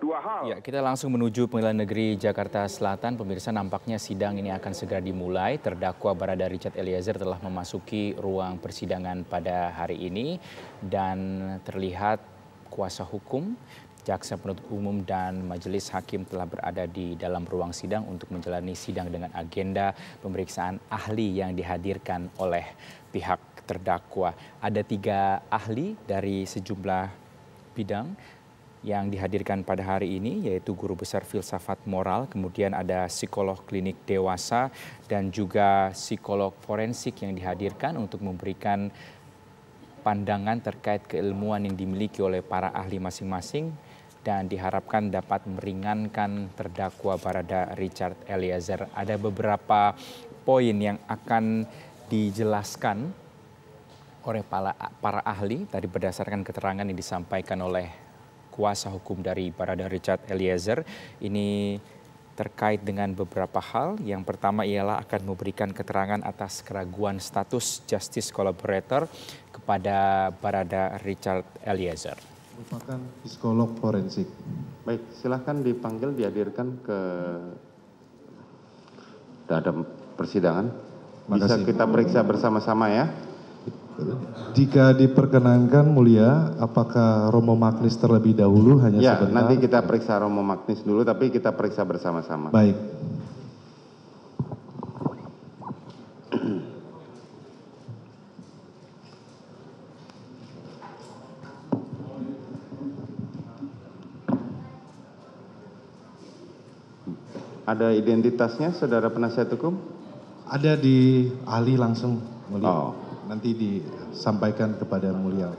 dua hal. Ya, kita langsung menuju Pengadilan Negeri Jakarta Selatan. Pemirsa, nampaknya sidang ini akan segera dimulai. Terdakwa Barada Richard Eliezer telah memasuki ruang persidangan pada hari ini dan terlihat kuasa hukum, jaksa penuntut umum dan majelis hakim telah berada di dalam ruang sidang untuk menjalani sidang dengan agenda pemeriksaan ahli yang dihadirkan oleh pihak terdakwa. Ada 3 ahli dari sejumlah bidang yang dihadirkan pada hari ini, yaitu guru besar filsafat moral, kemudian ada psikolog klinik dewasa dan juga psikolog forensik yang dihadirkan untuk memberikan pandangan terkait keilmuan yang dimiliki oleh para ahli masing-masing dan diharapkan dapat meringankan terdakwa Barada Richard Eliezer. Ada beberapa poin yang akan dijelaskan oleh para ahli tadi berdasarkan keterangan yang disampaikan oleh kuasa hukum dari Barada Richard Eliezer. Ini terkait dengan beberapa hal. Yang pertama ialah akan memberikan keterangan atas keraguan status justice collaborator kepada Barada Richard Eliezer. Merupakan psikolog forensik. Baik, silahkan dipanggil, dihadirkan ke dalam persidangan. Bisa kita periksa bersama-sama ya. Jika diperkenankan mulia, apakah Romo Magnis terlebih dahulu hanya ya, sebentar? Nanti kita periksa Romo Magnis dulu, tapi kita periksa bersama-sama. Baik. Ada identitasnya, saudara penasihat hukum? Ada di ahli langsung, mulia. Oh. Nanti disampaikan kepada mulia.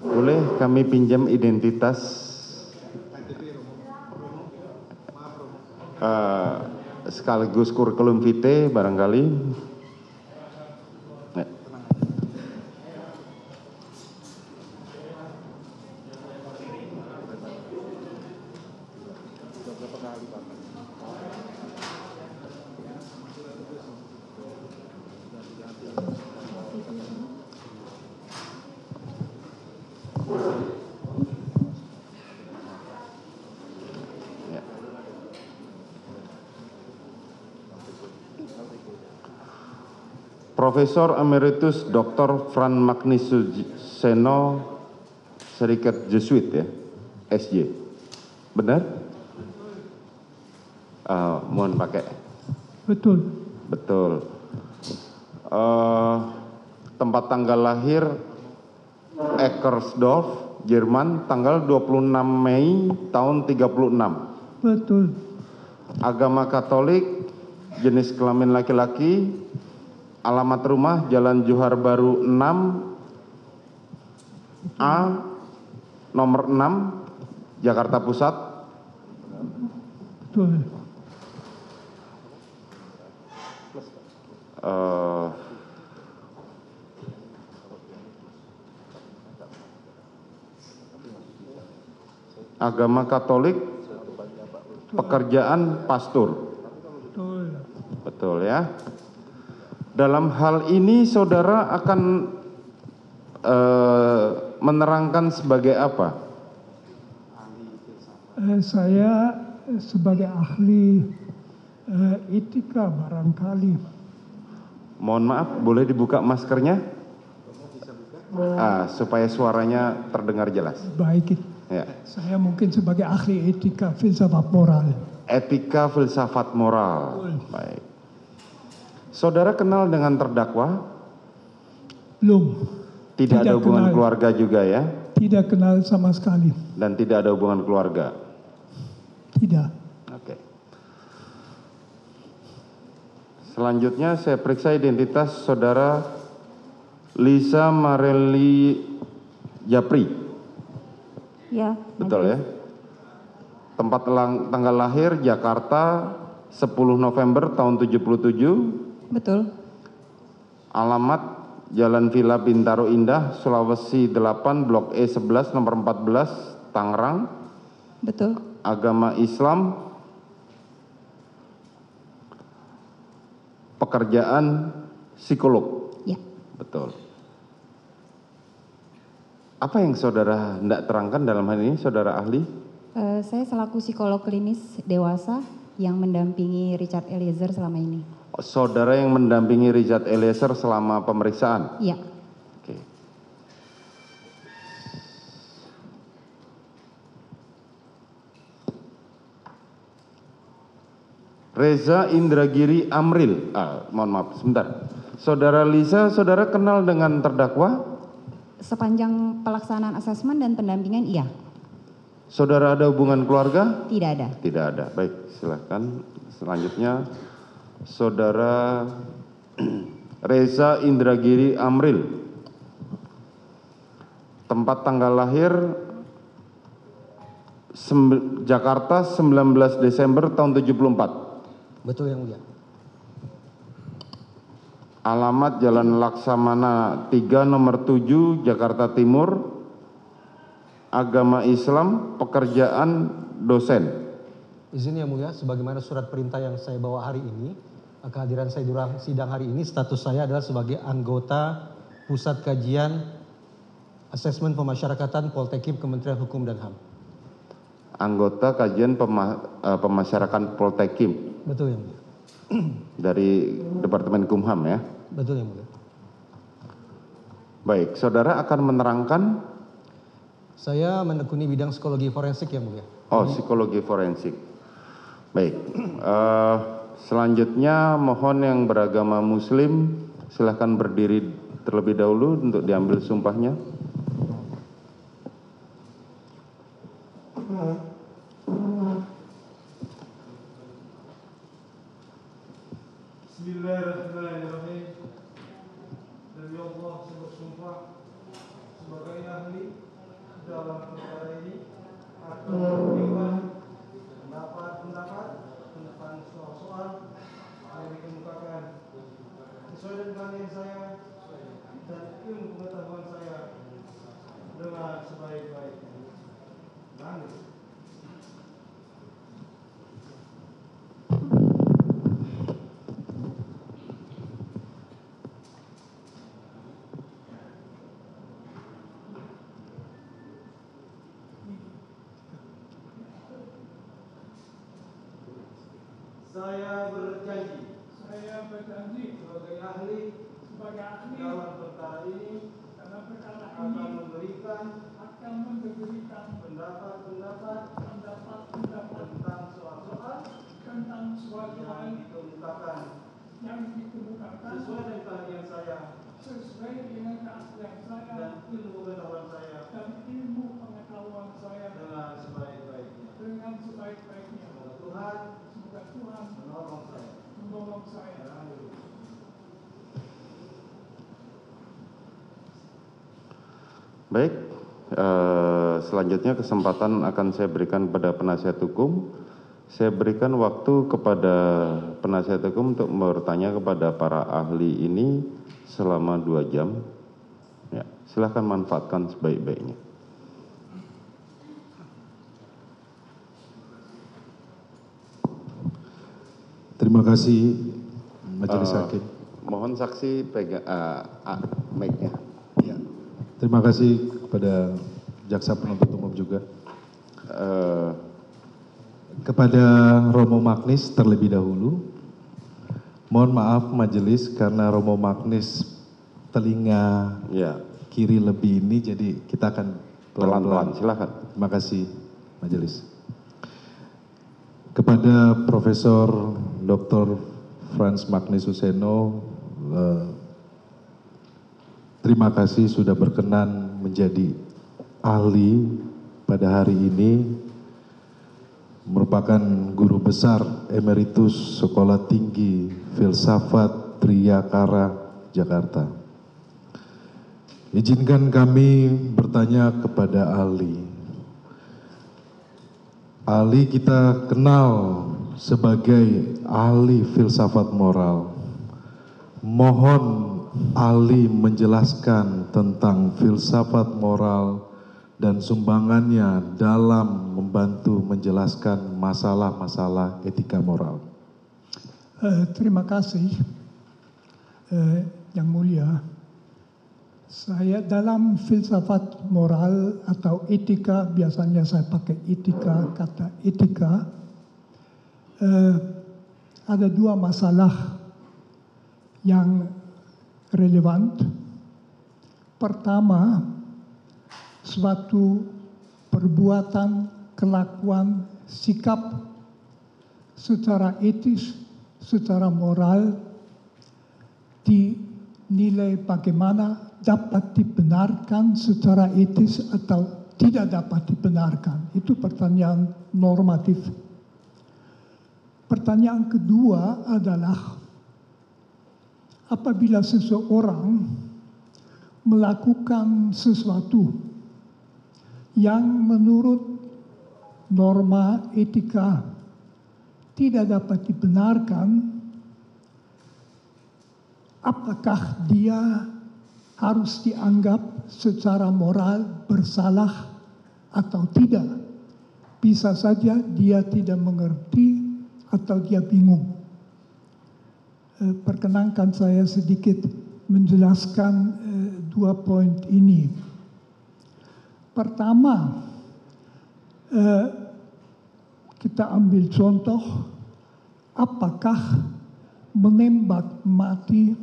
Boleh kami pinjam identitas sekaligus kurikulum vitae barangkali. Profesor Emeritus Dr. Fran Magnis Seno, Serikat Jesuit ya, SJ. Benar? Mohon pakai. Betul. Betul. Tempat tanggal lahir Eckersdorf, Jerman, tanggal 26 Mei tahun 36. Betul. Agama Katolik, jenis kelamin laki-laki, alamat rumah Jalan Johar Baru 6 A nomor 6 Jakarta Pusat. Betul. Agama Katolik, pekerjaan pastor. Betul. Betul ya. Dalam hal ini saudara akan menerangkan sebagai apa? Saya sebagai ahli etika barangkali. Mohon maaf, boleh dibuka maskernya? Supaya suaranya terdengar jelas. Baik. Ya. Saya mungkin sebagai ahli etika filsafat moral. Etika filsafat moral. Baik. Saudara kenal dengan terdakwa? Belum. Tidak ada hubungan kenal. keluarga juga ya? Tidak kenal sama sekali. Dan tidak ada hubungan keluarga? Tidak. Oke. Selanjutnya saya periksa identitas saudara Lisa Mareli Japri. Ya. Betul ya? Tempat tanggal lahir Jakarta 10 November tahun 77. Betul. Alamat Jalan Villa Bintaro Indah, Sulawesi 8, Blok E11 nomor 14, Tangerang. Betul. Agama Islam. Pekerjaan psikolog. Ya. Betul. Apa yang saudara hendak terangkan dalam hal ini, saudara ahli? Saya selaku psikolog klinis dewasa yang mendampingi Richard Eliezer selama ini. Saudara yang mendampingi Richard Eliezer selama pemeriksaan? Iya. Oke. Reza Indragiri Amril. Mohon maaf, sebentar. Saudara Lisa, saudara kenal dengan terdakwa? Sepanjang pelaksanaan asesmen dan pendampingan, iya. Saudara ada hubungan keluarga? Tidak ada. Tidak ada. Baik, silakan. Selanjutnya, saudara Reza Indragiri Amril. Tempat tanggal lahir Jakarta 19 Desember tahun 74. Betul yang mulia. Alamat Jalan Laksamana 3 nomor 7 Jakarta Timur. Agama Islam, pekerjaan dosen. Izin yang mulia, sebagaimana surat perintah yang saya bawa hari ini, kehadiran saya dalam sidang hari ini, status saya adalah sebagai anggota Pusat Kajian Asesmen Pemasyarakatan Poltekkip Kementerian Hukum dan HAM. Anggota kajian pemasyarakatan Poltekkip. Betul yang mulia. Dari Departemen Kumham ya. Betul yang mulia. Baik, saudara akan menerangkan. Saya menekuni bidang psikologi forensik yang mulia. Oh, psikologi forensik. Baik. Selanjutnya mohon yang beragama Muslim silahkan berdiri terlebih dahulu untuk diambil sumpahnya. Bismillahirrahmanirrahim. Demi Allah saya bersumpah sebagai ahli dalam perkara ini akan memberikan pendapat tentang soal-soal yang dikemukakan sesuai dengan keahlian saya dan ilmu pengetahuan saya dengan sebaik-baiknya. Saya berjanji sebagai ahli dalam perkara ini akan memberikan pendapat tentang soal-soal yang dikemukakan sesuai dengan keahlian saya dan ilmu pengetahuan saya dengan sebaik-baiknya. Semoga Tuhan menolong saya. Baik, selanjutnya kesempatan akan saya berikan kepada penasihat hukum. Saya berikan waktu kepada penasihat hukum untuk bertanya kepada para ahli ini selama 2 jam. Ya, silahkan manfaatkan sebaik-baiknya. Terima kasih Majelis Hakim. Mohon saksi pegang mic-nya. Ya. Terima kasih kepada Jaksa Penuntut Umum juga. Kepada Romo Magnis terlebih dahulu. Mohon maaf Majelis karena Romo Magnis telinga Ya. kiri lebih ini, jadi kita akan Pelan-pelan, silakan. Terima kasih, Majelis. Kepada Profesor Dr. Frans Magnis Huseno, terima kasih sudah berkenan menjadi ahli pada hari ini, merupakan guru besar emeritus Sekolah Tinggi Filsafat Triyakara, Jakarta. Izinkan kami bertanya kepada ahli. Ahli kita kenal sebagai ahli filsafat moral. Mohon ahli menjelaskan tentang filsafat moral dan sumbangannya dalam membantu menjelaskan masalah-masalah etika moral. Terima kasih, Yang Mulia. Saya dalam filsafat moral atau etika, biasanya saya pakai etika, kata etika, ada dua masalah yang relevan. Pertama, suatu perbuatan, kelakuan, sikap secara etis, secara moral dinilai bagaimana dapat dibenarkan secara etis atau tidak dapat dibenarkan. Itu pertanyaan normatif. Pertanyaan kedua adalah apabila seseorang melakukan sesuatu yang menurut norma etika tidak dapat dibenarkan, apakah dia harus dianggap secara moral bersalah atau tidak? Bisa saja dia tidak mengerti atau dia bingung. Perkenankan saya sedikit menjelaskan dua poin ini. Pertama, kita ambil contoh, apakah menembak mati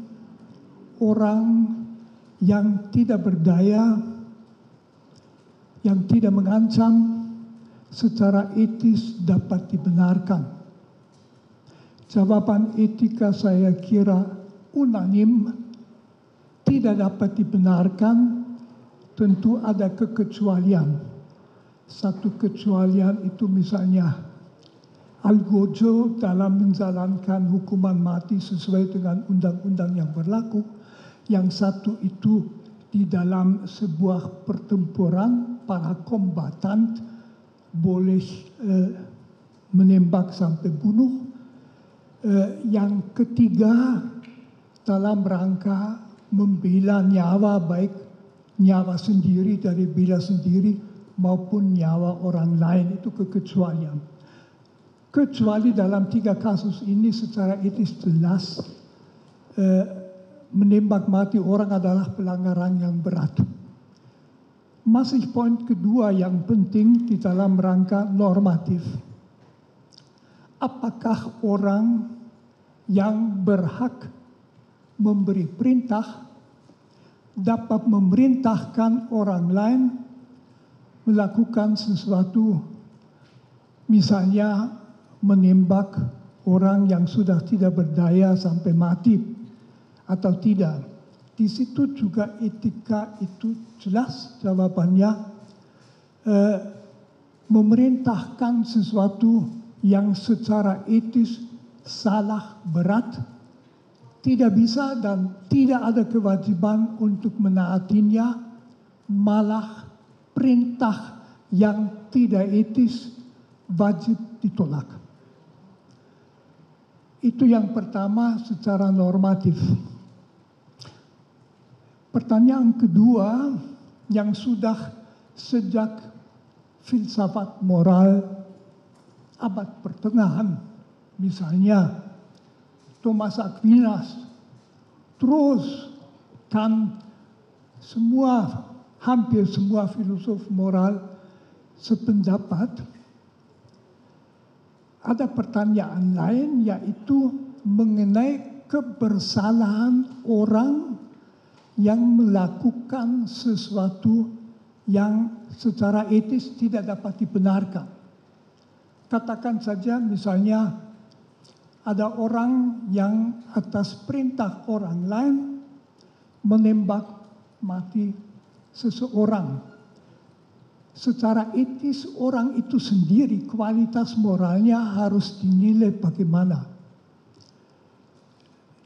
orang yang tidak berdaya, yang tidak mengancam, secara etis dapat dibenarkan? Jawaban etika saya kira unanim, tidak dapat dibenarkan. Tentu ada kekecualian. Satu kecualian itu misalnya Algojo dalam menjalankan hukuman mati sesuai dengan undang-undang yang berlaku. Yang satu itu di dalam sebuah pertempuran para kombatan boleh menembak sampai bunuh. Yang ketiga dalam rangka membela nyawa, baik nyawa sendiri dari bela sendiri maupun nyawa orang lain, itu kekecualian. Kecuali dalam tiga kasus ini secara etis jelas menembak mati orang adalah pelanggaran yang berat. Masih poin kedua yang penting di dalam rangka normatif. Apakah orang yang berhak memberi perintah dapat memerintahkan orang lain melakukan sesuatu, misalnya menembak orang yang sudah tidak berdaya sampai mati atau tidak? Di situ juga etika itu jelas jawabannya, memerintahkan sesuatu yang secara etis salah berat, tidak bisa dan tidak ada kewajiban untuk menaatinya, malah perintah yang tidak etis wajib ditolak. Itu yang pertama secara normatif. Pertanyaan kedua yang sudah sejak filsafat moral abad pertengahan, misalnya Thomas Aquinas, terus kan hampir semua filosof moral sependapat. Ada pertanyaan lain, yaitu mengenai kebersalahan orang yang melakukan sesuatu yang secara etis tidak dapat dibenarkan. Katakan saja misalnya ada orang yang atas perintah orang lain menembak mati seseorang. Secara etis orang itu sendiri kualitas moralnya harus dinilai bagaimana.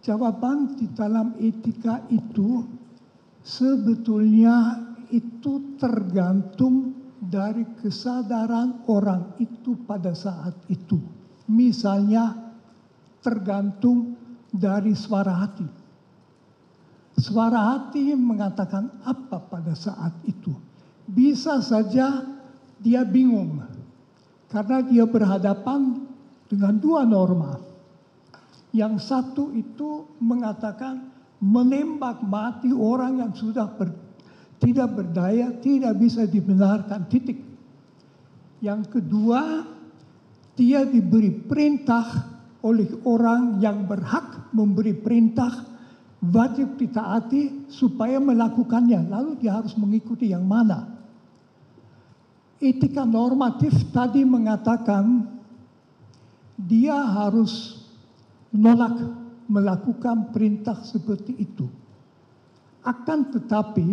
Jawaban di dalam etika itu sebetulnya itu tergantung dari kesadaran orang itu pada saat itu. Misalnya tergantung dari suara hati. Suara hati mengatakan apa pada saat itu. Bisa saja dia bingung karena dia berhadapan dengan dua norma. Yang satu itu mengatakan menembak mati orang yang sudah tidak berdaya, tidak bisa dibenarkan, titik. Yang kedua, dia diberi perintah oleh orang yang berhak memberi perintah, wajib ditaati supaya melakukannya. Lalu dia harus mengikuti yang mana? Etika normatif tadi mengatakan dia harus menolak melakukan perintah seperti itu. Akan tetapi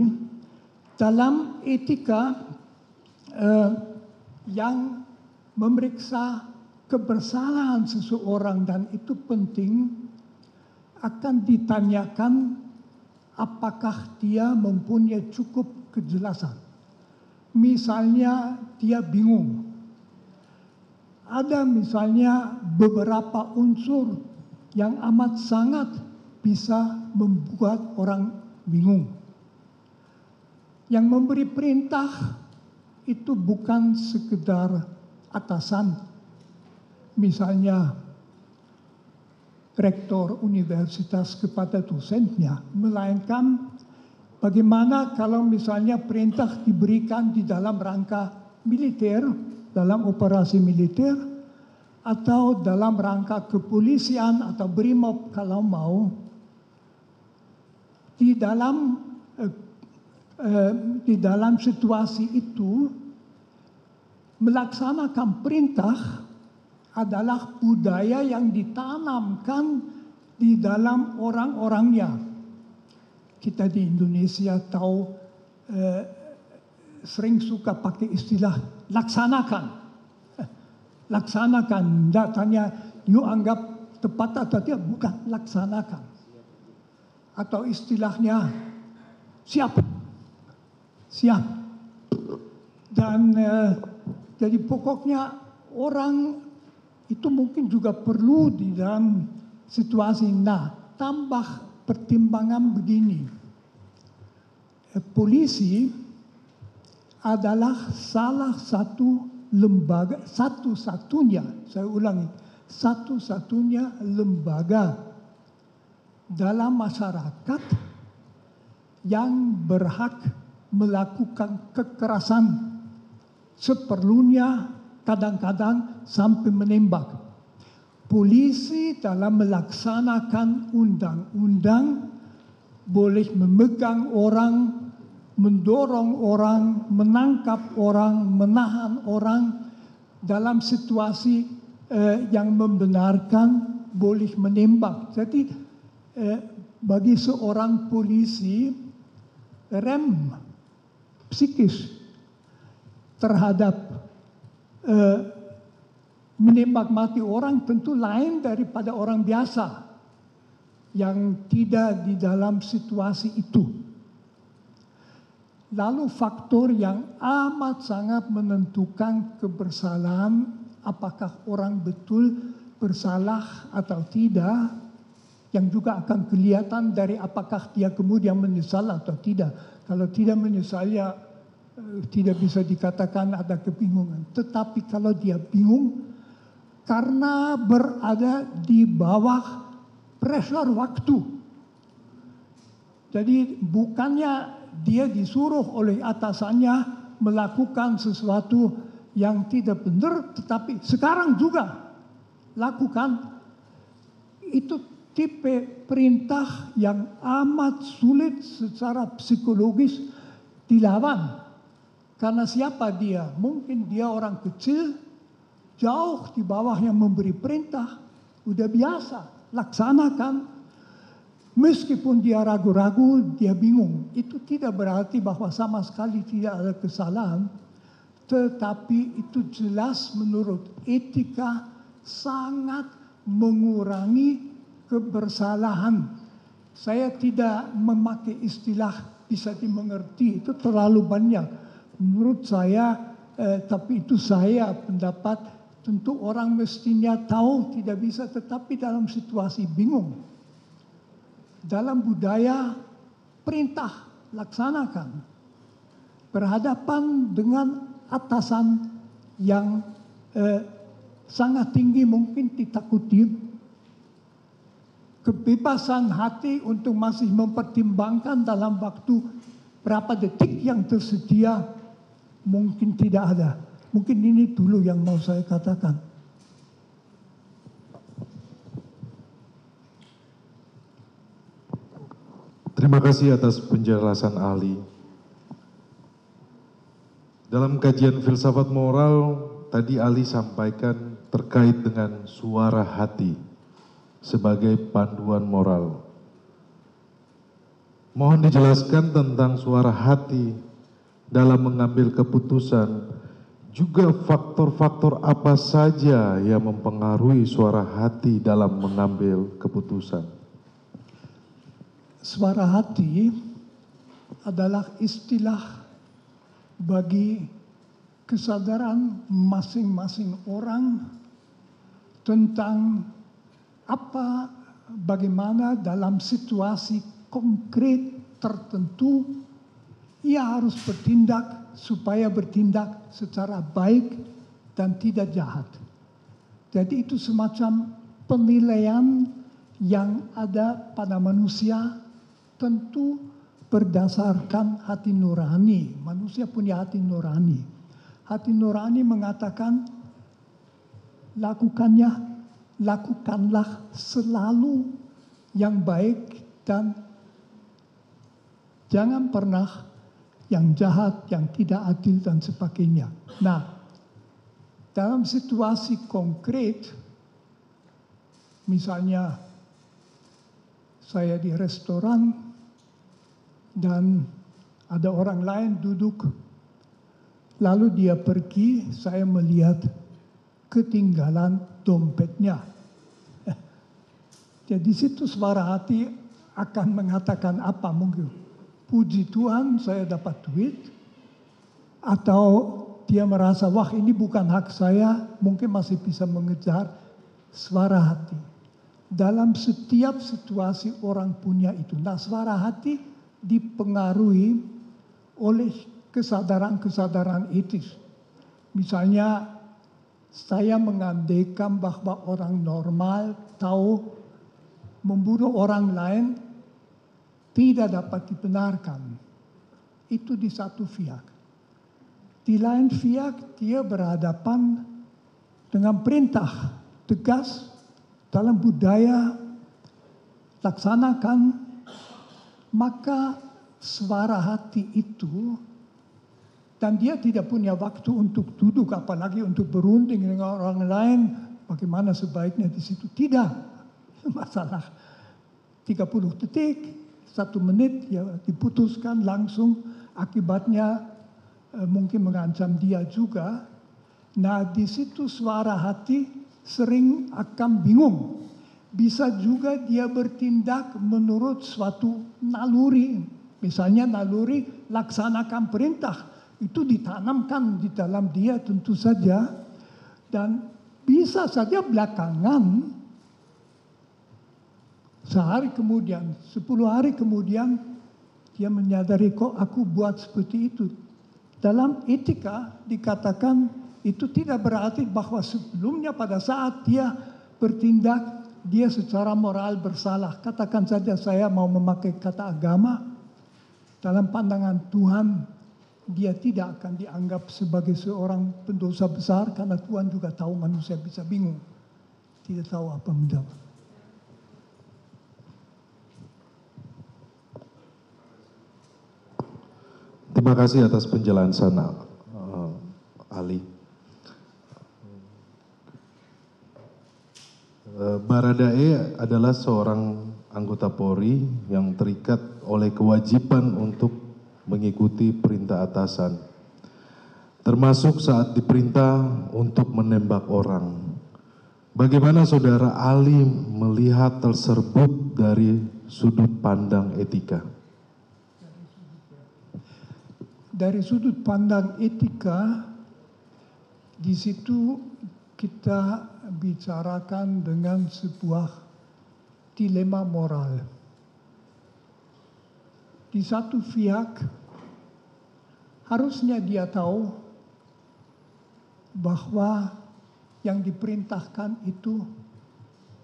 dalam etika yang memeriksa kebersalahan seseorang dan itu penting, akan ditanyakan apakah dia mempunyai cukup kejelasan. Misalnya dia bingung. Ada misalnya beberapa unsur yang amat sangat bisa membuat orang bingung. Yang memberi perintah itu bukan sekedar atasan. Misalnya rektor universitas kepada dosennya, melainkan bagaimana kalau misalnya perintah diberikan di dalam rangka militer, dalam operasi militer, atau dalam rangka kepolisian atau BRIMOB kalau mau, di dalam situasi itu melaksanakan perintah adalah budaya yang ditanamkan di dalam orang-orangnya. Kita di Indonesia tahu sering suka pakai istilah laksanakan. Laksanakan, tidak tanya you anggap tepat atau tidak, bukan, laksanakan. Atau istilahnya siap. Siap. Dan jadi pokoknya orang itu mungkin juga perlu di dalam situasi. Nah, tambah pertimbangan begini. Polisi adalah salah satu lembaga, satu-satunya, saya ulangi, satu-satunya lembaga dalam masyarakat yang berhak melakukan kekerasan seperlunya, kadang-kadang sampai menembak. Polisi dalam melaksanakan undang-undang boleh memegang orang, mendorong orang, menangkap orang, menahan orang dalam situasi yang membenarkan, boleh menembak. Jadi bagi seorang polisi, rem psikis terhadap menembak mati orang tentu lain daripada orang biasa yang tidak di dalam situasi itu. Lalu faktor yang amat sangat menentukan kebersalahan, apakah orang betul bersalah atau tidak, yang juga akan kelihatan dari apakah dia kemudian menyesal atau tidak. Kalau tidak menyesal ya tidak bisa dikatakan ada kebingungan. Tetapi kalau dia bingung karena berada di bawah pressure waktu. Jadi bukannya dia disuruh oleh atasannya melakukan sesuatu yang tidak benar, tetapi sekarang juga lakukan. Itu tipe perintah yang amat sulit secara psikologis dilawan. Karena siapa dia? Mungkin dia orang kecil, jauh di bawah yang memberi perintah. Udah biasa, laksanakan. Meskipun dia ragu-ragu, dia bingung. Itu tidak berarti bahwa sama sekali tidak ada kesalahan. Tetapi itu jelas menurut etika sangat mengurangi kebersalahan. Saya tidak memakai istilah bisa dimengerti, itu terlalu banyak. Menurut saya, tapi itu saya pendapat, tentu orang mestinya tahu tidak bisa, tetapi dalam situasi bingung. Dalam budaya perintah, laksanakan. Berhadapan dengan atasan yang sangat tinggi mungkin ditakuti. Kebebasan hati untuk masih mempertimbangkan dalam waktu berapa detik yang tersedia mungkin tidak ada. Mungkin ini dulu yang mau saya katakan. Terima kasih atas penjelasan ahli. Dalam kajian filsafat moral, tadi ahli sampaikan terkait dengan suara hati sebagai panduan moral. Mohon dijelaskan tentang suara hati dalam mengambil keputusan, juga faktor-faktor apa saja yang mempengaruhi suara hati dalam mengambil keputusan. Suara hati adalah istilah bagi kesadaran masing-masing orang tentang bagaimana dalam situasi konkret tertentu ia harus bertindak supaya bertindak secara baik dan tidak jahat. Jadi itu semacam penilaian yang ada pada manusia tentu berdasarkan hati nurani. Manusia punya hati nurani. Hati nurani mengatakan lakukanlah selalu yang baik dan jangan pernah yang jahat, yang tidak adil dan sebagainya. Nah, dalam situasi konkret, misalnya saya di restoran dan ada orang lain duduk, lalu dia pergi, saya melihat ketinggalan dompetnya. Jadi situ suara hati akan mengatakan apa mungkin? Puji Tuhan saya dapat duit, atau dia merasa wah ini bukan hak saya, mungkin masih bisa mengejar suara hati. Dalam setiap situasi orang punya itu. Nah, suara hati dipengaruhi oleh kesadaran-kesadaran etis. Misalnya saya mengandaikan bahwa orang normal tahu membunuh orang lain tidak dapat dibenarkan. Itu di satu pihak. Di lain pihak dia berhadapan dengan perintah tegas dalam budaya laksanakan, maka suara hati itu, dan dia tidak punya waktu untuk duduk apalagi untuk berunding dengan orang lain bagaimana sebaiknya di situ. Tidak. Masalah 30 detik, 1 menit ya diputuskan langsung, akibatnya mungkin mengancam dia juga. Nah, di situ suara hati sering akan bingung. Bisa juga dia bertindak menurut suatu naluri. Misalnya naluri laksanakan perintah. Itu ditanamkan di dalam dia tentu saja. Dan bisa saja belakangan, sehari kemudian, 10 hari kemudian, dia menyadari kok aku buat seperti itu. Dalam etika dikatakan itu tidak berarti bahwa sebelumnya pada saat dia bertindak, dia secara moral bersalah. Katakan saja saya mau memakai kata agama, dalam pandangan Tuhan, dia tidak akan dianggap sebagai seorang pendosa besar karena Tuhan juga tahu manusia bisa bingung. Tidak tahu apa menjawab. Terima kasih atas penjelasan ahli. Baradae adalah seorang anggota Polri yang terikat oleh kewajiban untuk mengikuti perintah atasan, termasuk saat diperintah untuk menembak orang. Bagaimana saudara Ali melihat tersebut dari sudut pandang etika? Dari sudut pandang etika, di situ kita bicarakan dengan sebuah dilema moral. Di satu pihak, harusnya dia tahu bahwa yang diperintahkan itu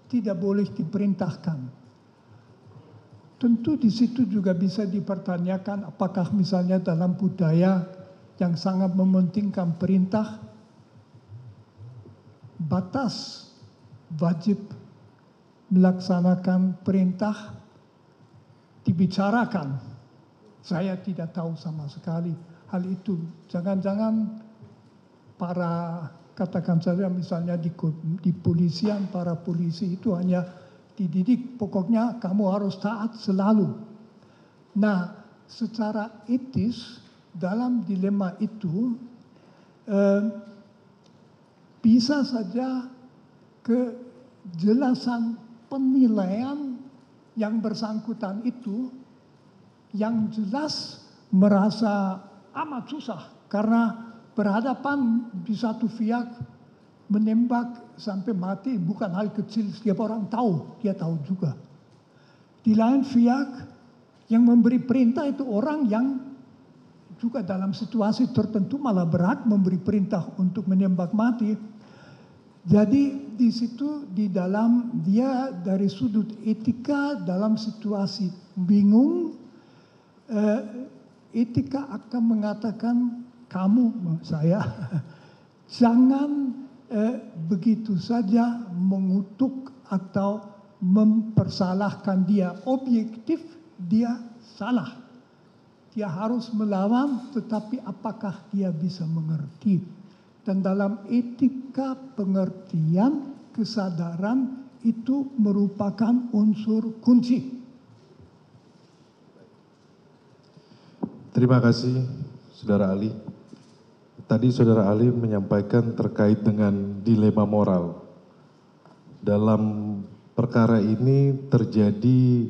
tidak boleh diperintahkan. Tentu di situ juga bisa dipertanyakan apakah misalnya dalam budaya yang sangat mementingkan perintah, batas wajib melaksanakan perintah dibicarakan. Saya tidak tahu sama sekali hal itu. Jangan-jangan para, katakan saja misalnya di polisian, para polisi itu hanya dididik, pokoknya kamu harus taat selalu. Nah, secara etis dalam dilema itu bisa saja kejelasan penilaian yang bersangkutan itu yang jelas merasa amat susah karena berhadapan di satu pihak menembak sampai mati bukan hal kecil, setiap orang tahu, dia tahu juga. Di lain pihak yang memberi perintah itu orang yang juga dalam situasi tertentu malah berhak memberi perintah untuk menembak mati. Jadi di situ di dalam dia dari sudut etika dalam situasi bingung, etika akan mengatakan kamu, saya, jangan begitu saja mengutuk atau mempersalahkan dia. Objektif dia salah. Dia harus melawan, tetapi apakah dia bisa mengerti? Dan dalam etika pengertian, kesadaran itu merupakan unsur kunci. Terima kasih, Saudara Ali. Tadi Saudara Ali menyampaikan terkait dengan dilema moral. Dalam perkara ini terjadi,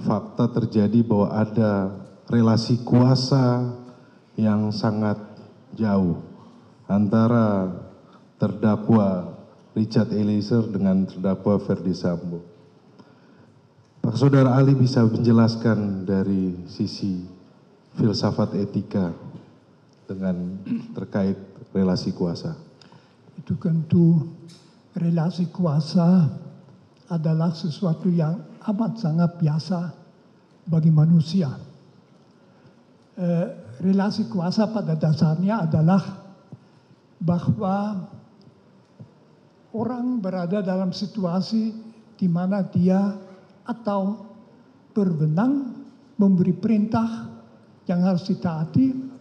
fakta terjadi bahwa ada relasi kuasa yang sangat jauh antara terdakwa Richard Eliezer dengan terdakwa Ferdy Sambo. Pak Saudara Ali bisa menjelaskan dari sisi filsafat etika dengan terkait relasi kuasa? Itu tentu relasi kuasa adalah sesuatu yang amat sangat biasa bagi manusia. Relasi kuasa pada dasarnya adalah bahwa orang berada dalam situasi di mana dia atau berwenang memberi perintah yang harus ditaati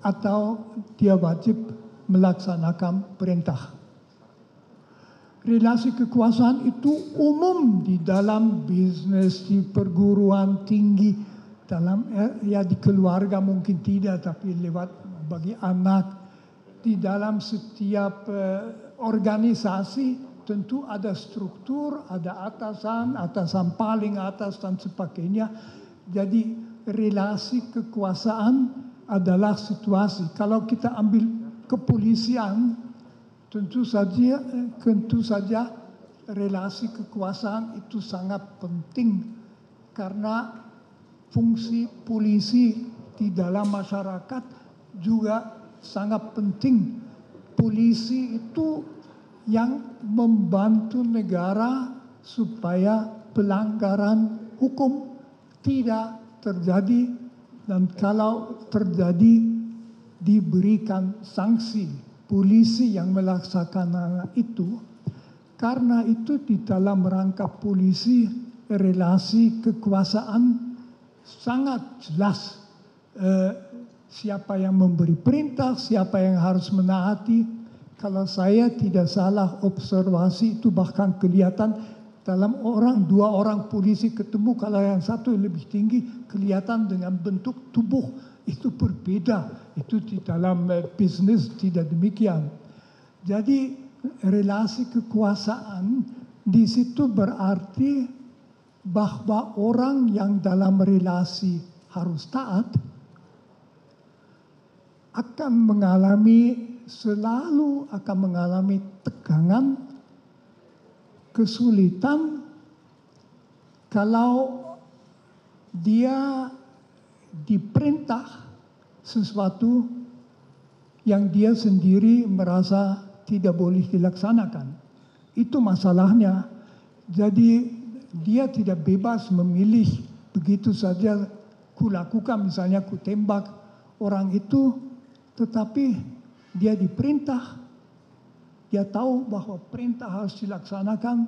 atau dia wajib melaksanakan perintah. Relasi kekuasaan itu umum di dalam bisnis, di perguruan tinggi, dalam ya di keluarga mungkin tidak, tapi lewat bagi anak, di dalam setiap organisasi tentu ada struktur, ada atasan, atasan paling atas dan sebagainya. Jadi relasi kekuasaan adalah situasi. Kalau kita ambil kepolisian, tentu saja relasi kekuasaan itu sangat penting karena fungsi polisi di dalam masyarakat juga sangat penting. Polisi itu yang membantu negara supaya pelanggaran hukum tidak terjadi, dan kalau terjadi diberikan sanksi. Polisi yang melaksanakan itu. Karena itu di dalam rangka polisi relasi kekuasaan sangat jelas siapa yang memberi perintah, siapa yang harus menaati. Kalau saya tidak salah observasi itu bahkan kelihatan dalam dua orang polisi ketemu, kalau yang satu lebih tinggi kelihatan dengan bentuk tubuh itu berbeda. Itu di dalam bisnis tidak demikian. Jadi relasi kekuasaan di situ berarti bahwa orang yang dalam relasi harus taat selalu akan mengalami tegangan, kesulitan kalau dia diperintah sesuatu yang dia sendiri merasa tidak boleh dilaksanakan. Itu masalahnya. Jadi dia tidak bebas memilih begitu saja kulakukan, misalnya kutembak orang itu, tetapi dia diperintah, dia tahu bahwa perintah harus dilaksanakan,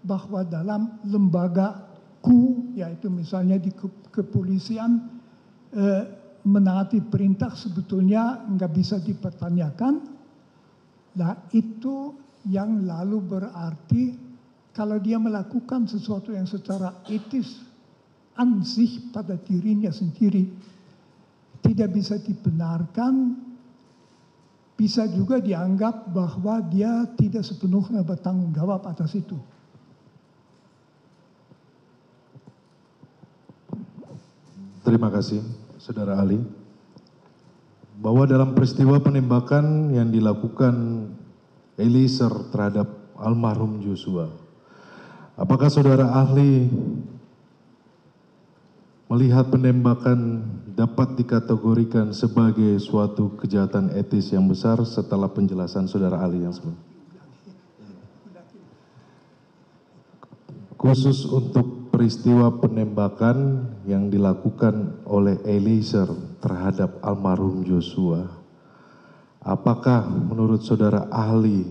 bahwa dalam lembagaku, yaitu misalnya di kepolisian, menaati perintah sebetulnya nggak bisa dipertanyakan. Nah itu yang lalu berarti kalau dia melakukan sesuatu yang secara etis ansih pada dirinya sendiri tidak bisa dibenarkan, bisa juga dianggap bahwa dia tidak sepenuhnya bertanggung jawab atas itu. Terima kasih, Saudara ahli. Bahwa dalam peristiwa penembakan yang dilakukan Eliezer terhadap almarhum Joshua, apakah saudara ahli melihat penembakan dapat dikategorikan sebagai suatu kejahatan etis yang besar setelah penjelasan saudara ahli yang sebelumnya? Khusus untuk peristiwa penembakan yang dilakukan oleh Eliezer terhadap almarhum Joshua, apakah menurut saudara ahli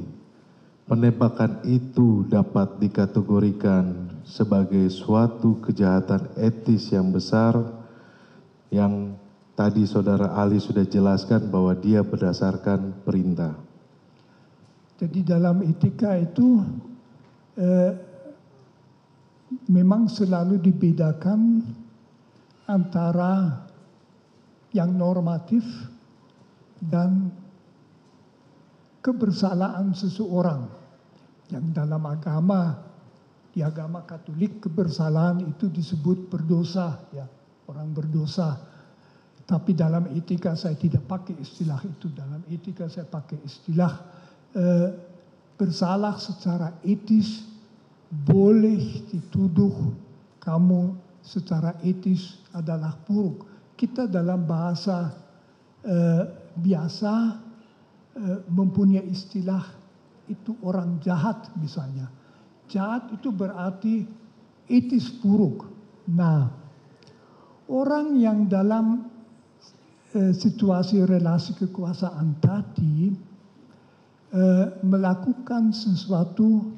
penembakan itu dapat dikategorikan sebagai suatu kejahatan etis yang besar yang tadi saudara ahli sudah jelaskan bahwa dia berdasarkan perintah? Jadi dalam etika itu memang selalu dibedakan antara yang normatif dan kebersalaan seseorang. Yang dalam agama, di agama Katolik, kebersalahan itu disebut berdosa, ya, orang berdosa. Tapi dalam etika saya tidak pakai istilah itu. Dalam etika saya pakai istilah bersalah secara etis, boleh dituduh kamu secara etis adalah buruk. Kita dalam bahasa biasa mempunyai istilah itu orang jahat misalnya. Jahat itu berarti etis buruk. Nah, orang yang dalam situasi relasi kekuasaan tadi melakukan sesuatu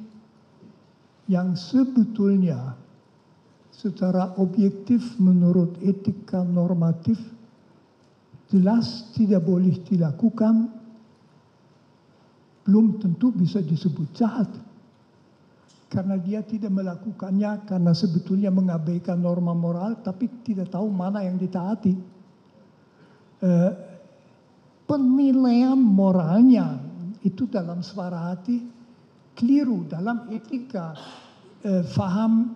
yang sebetulnya secara objektif menurut etika normatif jelas tidak boleh dilakukan, belum tentu bisa disebut jahat. Karena dia tidak melakukannya karena sebetulnya mengabaikan norma moral, tapi tidak tahu mana yang ditaati. Penilaian moralnya itu dalam suara hati keliru. Dalam etika faham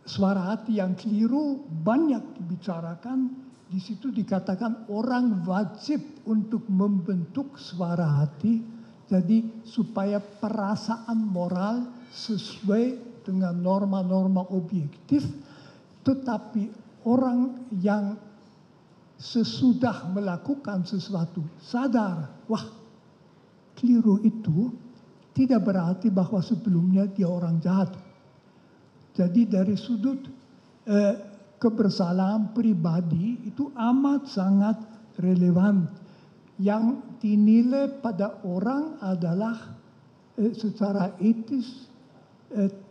suara hati yang keliru banyak dibicarakan. Di situ dikatakan orang wajib untuk membentuk suara hati, jadi supaya perasaan moral sesuai dengan norma-norma objektif. Tetapi orang yang sesudah melakukan sesuatu sadar, wah keliru itu, tidak berarti bahwa sebelumnya dia orang jahat. Jadi dari sudut kebersalahan pribadi itu amat sangat relevan. Yang dinilai pada orang adalah secara etis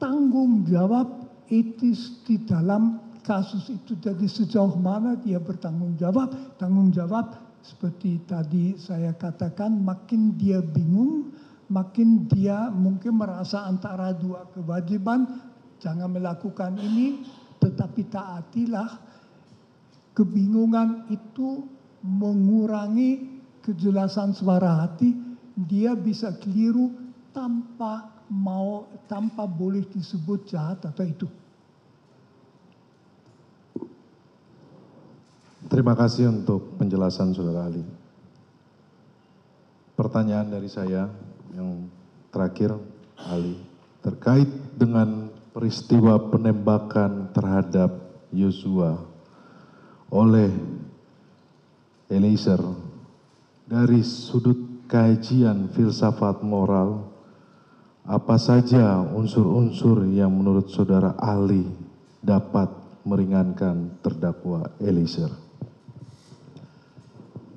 tanggung jawab etis di dalam kasus itu jadi sejauh mana dia bertanggung jawab. Tanggung jawab seperti tadi saya katakan, makin dia bingung, makin dia mungkin merasa antara dua kewajiban, jangan melakukan ini, tetapi taatilah. Kebingungan itu mengurangi kejelasan suara hati, dia bisa keliru tanpa boleh disebut jahat atau itu. Terima kasih untuk penjelasan Saudara ahli. Pertanyaan dari saya yang terakhir, ahli, terkait dengan peristiwa penembakan terhadap Yosua oleh Eliezer, dari sudut kajian filsafat moral, apa saja unsur-unsur yang menurut Saudara ahli dapat meringankan terdakwa Eliezer?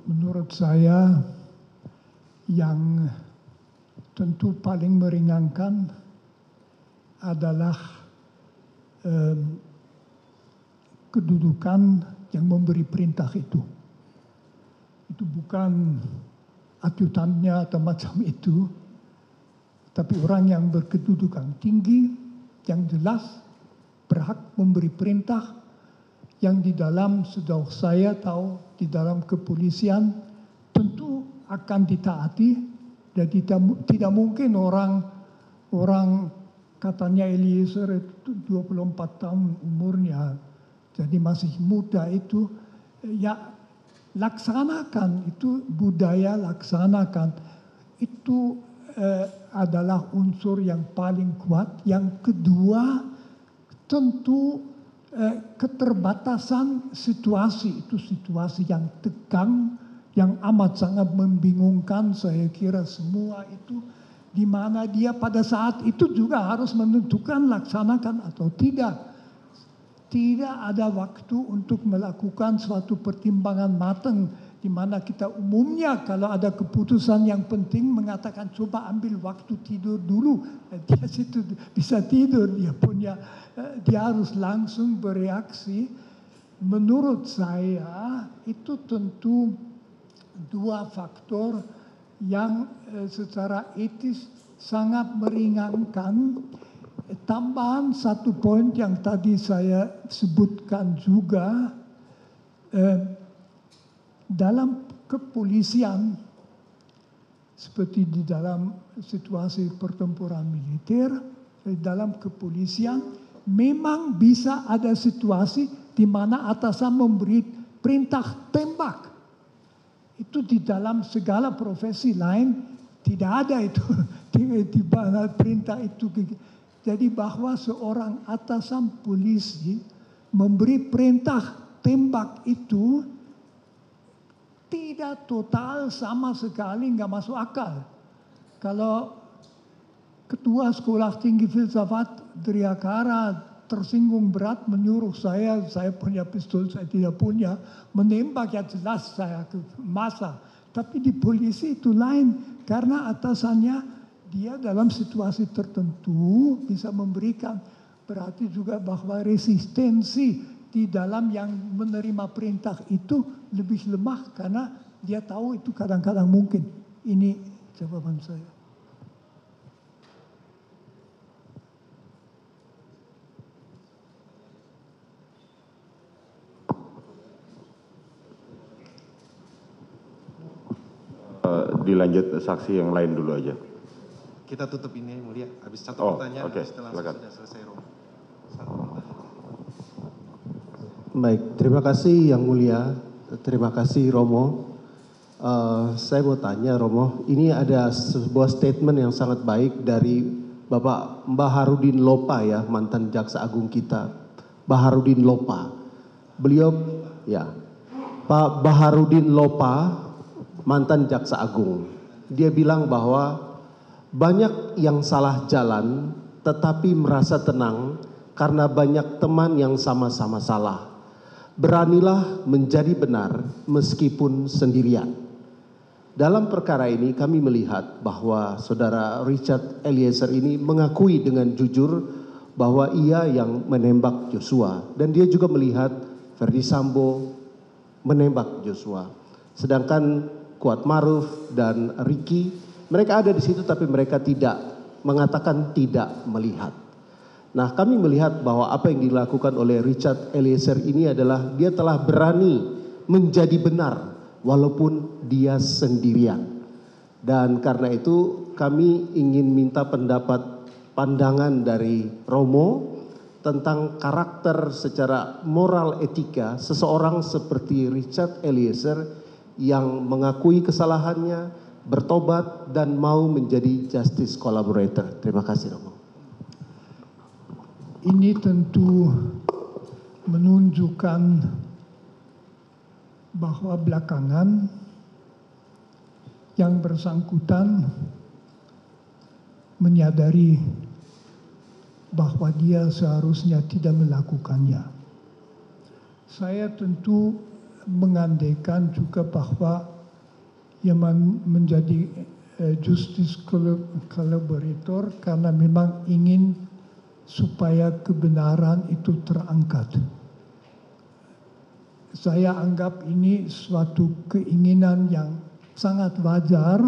Menurut saya yang tentu paling meringankan adalah kedudukan yang memberi perintah itu. Itu bukan ajutannya atau macam itu, tapi orang yang berkedudukan tinggi, yang jelas berhak memberi perintah, yang di dalam, sejauh saya tahu, di dalam kepolisian tentu akan ditaati. Jadi tidak mungkin orang katanya Eliezer itu 24 tahun umurnya, jadi masih muda itu, ya laksanakan, itu budaya laksanakan. Itu adalah unsur yang paling kuat. Yang kedua, tentu keterbatasan situasi, itu situasi yang tegang, yang amat sangat membingungkan. Saya kira semua itu, di mana dia pada saat itu juga harus menentukan laksanakan atau tidak. Tidak ada waktu untuk melakukan suatu pertimbangan matang, di mana kita umumnya kalau ada keputusan yang penting mengatakan coba ambil waktu tidur dulu. Dia situ bisa tidur, dia harus langsung bereaksi. Menurut saya itu tentu dua faktor yang secara etis sangat meringankan. Tambahan satu poin yang tadi saya sebutkan juga, dalam kepolisian seperti di dalam situasi pertempuran militer, dalam kepolisian memang bisa ada situasi di mana atasan memberi perintah tembak. Itu di dalam segala profesi lain tidak ada itu, di mana perintah itu. Jadi bahwa seorang atasan polisi memberi perintah tembak itu tidak total, sama sekali nggak masuk akal. Kalau ketua sekolah tinggi filsafat Driakara tersinggung berat menyuruh saya punya pistol, saya tidak punya, menembak, ya jelas saya ke masa. Tapi di polisi itu lain, karena atasannya dia dalam situasi tertentu bisa memberikan, berarti juga bahwa resistensi di dalam yang menerima perintah itu lebih lemah karena dia tahu itu kadang-kadang mungkin. Ini jawaban saya. Dilanjut saksi yang lain dulu aja. Kita tutup ini mulia, habis satu pertanyaan, okay. setelah sudah selesai Romo. Baik, terima kasih Yang Mulia, terima kasih Romo. Saya mau tanya Romo, ini ada sebuah statement yang sangat baik dari Bapak Baharudin Lopa ya, mantan Jaksa Agung kita, Baharudin Lopa. Beliau, ya, Pak Baharudin Lopa, mantan Jaksa Agung. Dia bilang bahwa banyak yang salah jalan tetapi merasa tenang karena banyak teman yang sama-sama salah. Beranilah menjadi benar meskipun sendirian. Dalam perkara ini kami melihat bahwa saudara Richard Eliezer ini mengakui dengan jujur bahwa ia yang menembak Joshua dan dia juga melihat Verdi Sambo menembak Joshua. Sedangkan Kuat Maruf dan Ricky, mereka ada di situ tapi mereka tidak mengatakan tidak melihat. Nah, kami melihat bahwa apa yang dilakukan oleh Richard Eliezer ini adalah dia telah berani menjadi benar walaupun dia sendirian. Dan karena itu kami ingin minta pandangan dari Romo tentang karakter secara moral etika seseorang seperti Richard Eliezer yang mengakui kesalahannya, bertobat dan mau menjadi justice collaborator. Terima kasih, Romo. Ini tentu menunjukkan bahwa belakangan yang bersangkutan menyadari bahwa dia seharusnya tidak melakukannya. Saya tentu mengandaikan juga bahwa yang menjadi justice collaborator karena memang ingin supaya kebenaran itu terangkat. Saya anggap ini suatu keinginan yang sangat wajar